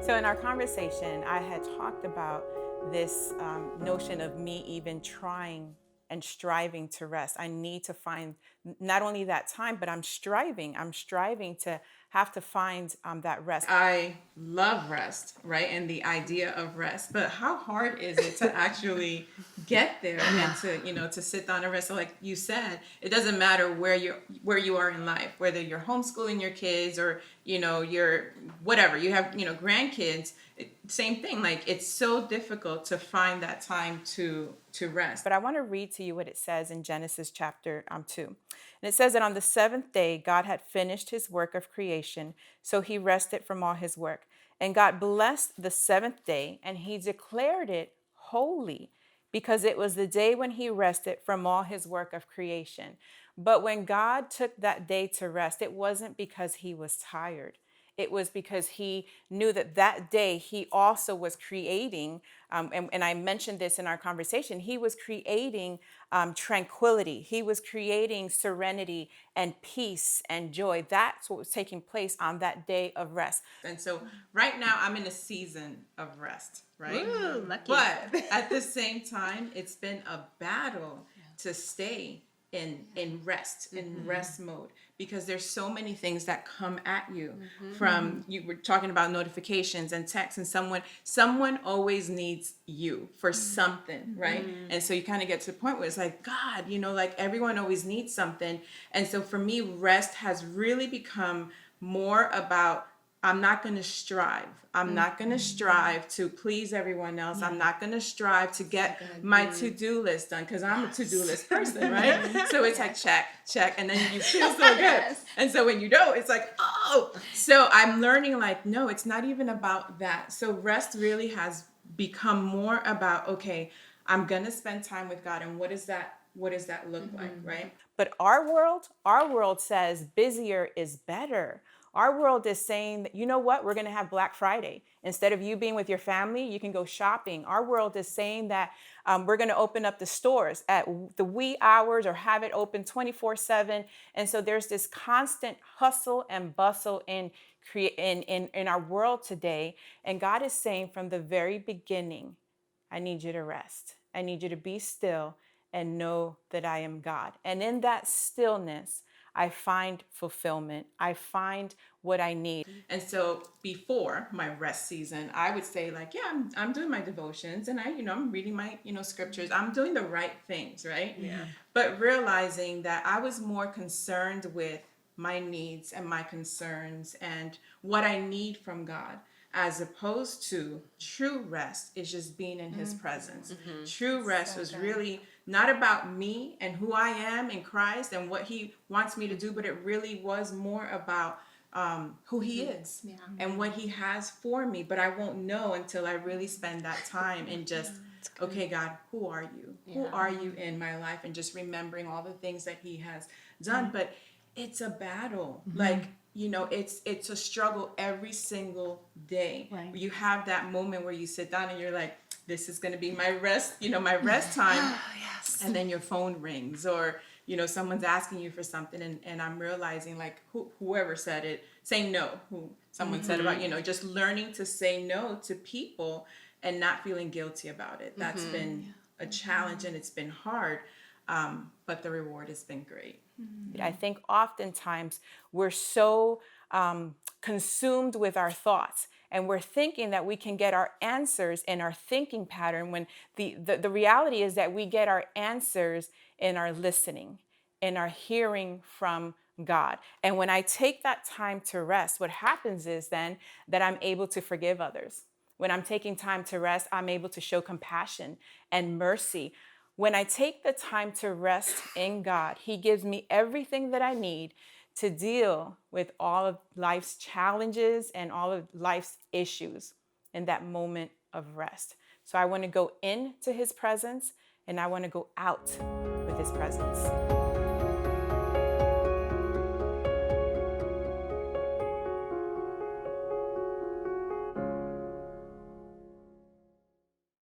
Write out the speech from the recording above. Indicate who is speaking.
Speaker 1: So in our conversation, I had talked about this notion of me even trying and striving to rest. I need to find not only that time, but I'm striving. I'm striving to have to find that rest. I love rest, right? And the idea of rest, but how hard is it to actually get there and to sit down and rest? So like you said, it doesn't matter where you are in life, whether you're homeschooling your kids or, you're whatever, you have, grandkids, same thing. Like it's so difficult to find that time to rest. But I want to read to you what it says in Genesis chapter 2. And it says that on the seventh day, God had finished his work of creation, so he rested from all his work. And God blessed the seventh day, and he declared it holy, because it was the day when he rested from all his work of creation. But when God took that day to rest, it wasn't because he was tired. It was because he knew that that day he also was creating, and I mentioned this in our conversation, he was creating tranquility. He was creating serenity and peace and joy. That's what was taking place on that day of rest. And so right now I'm in a season of rest, right?
Speaker 2: Ooh, lucky.
Speaker 1: But at the same time, it's been a battle to stay in rest, in rest mode, because there's so many things that come at you from, you were talking about notifications and texts, and someone always needs you for something, right? And so you kind of get to the point where it's like, God, like everyone always needs something. And so for me, rest has really become more about, I'm not going to strive. I'm not going to strive to please everyone else. I'm not going to strive to get my to-do list done, because I'm a to-do list person, right? So it's like check, check, and then you feel so good. And so when you don't, it's like, oh. So I'm learning like, no, it's not even about that. So rest really has become more about, okay, I'm going to spend time with God, and what does that look like, right? But our world says busier is better. Our world is saying that, you know what, we're going to have Black Friday. Instead of you being with your family, you can go shopping. Our world is saying that we're going to open up the stores at the wee hours or have it open 24/7. And so there's this constant hustle and bustle in our world today. And God is saying from the very beginning, I need you to rest. I need you to be still and know that I am God. And in that stillness, I find fulfillment. I find what I need. And so before my rest season, I would say like, yeah, I'm doing my devotions, and I'm reading my, scriptures. I'm doing the right things, right?
Speaker 2: Yeah.
Speaker 1: But realizing that I was more concerned with my needs and my concerns and what I need from God, as opposed to true rest is just being in his presence. True rest was really not about me and who I am in Christ and what he wants me to do, but it really was more about who he is and what he has for me. But I won't know until I really spend that time and just, okay, God, who are you? Who are you in my life? And just remembering all the things that he has done. But it's a battle. Like, it's a struggle every single day.
Speaker 2: Right.
Speaker 1: You have that moment where you sit down and you're like, this is going to be my rest, my rest time.
Speaker 2: Yes.
Speaker 1: And then your phone rings, or, someone's asking you for something. And I'm realizing like whoever said it, say no. Someone said about, just learning to say no to people and not feeling guilty about it. That's been a challenge, and it's been hard. But the reward has been great. I think oftentimes we're so consumed with our thoughts, and we're thinking that we can get our answers in our thinking pattern, when the reality is that we get our answers in our listening, in our hearing from God. And when I take that time to rest, what happens is then that I'm able to forgive others. When I'm taking time to rest, I'm able to show compassion and mercy. When I take the time to rest in God, he gives me everything that I need to deal with all of life's challenges and all of life's issues in that moment of rest. So I want to go into his presence, and I want to go out with his presence.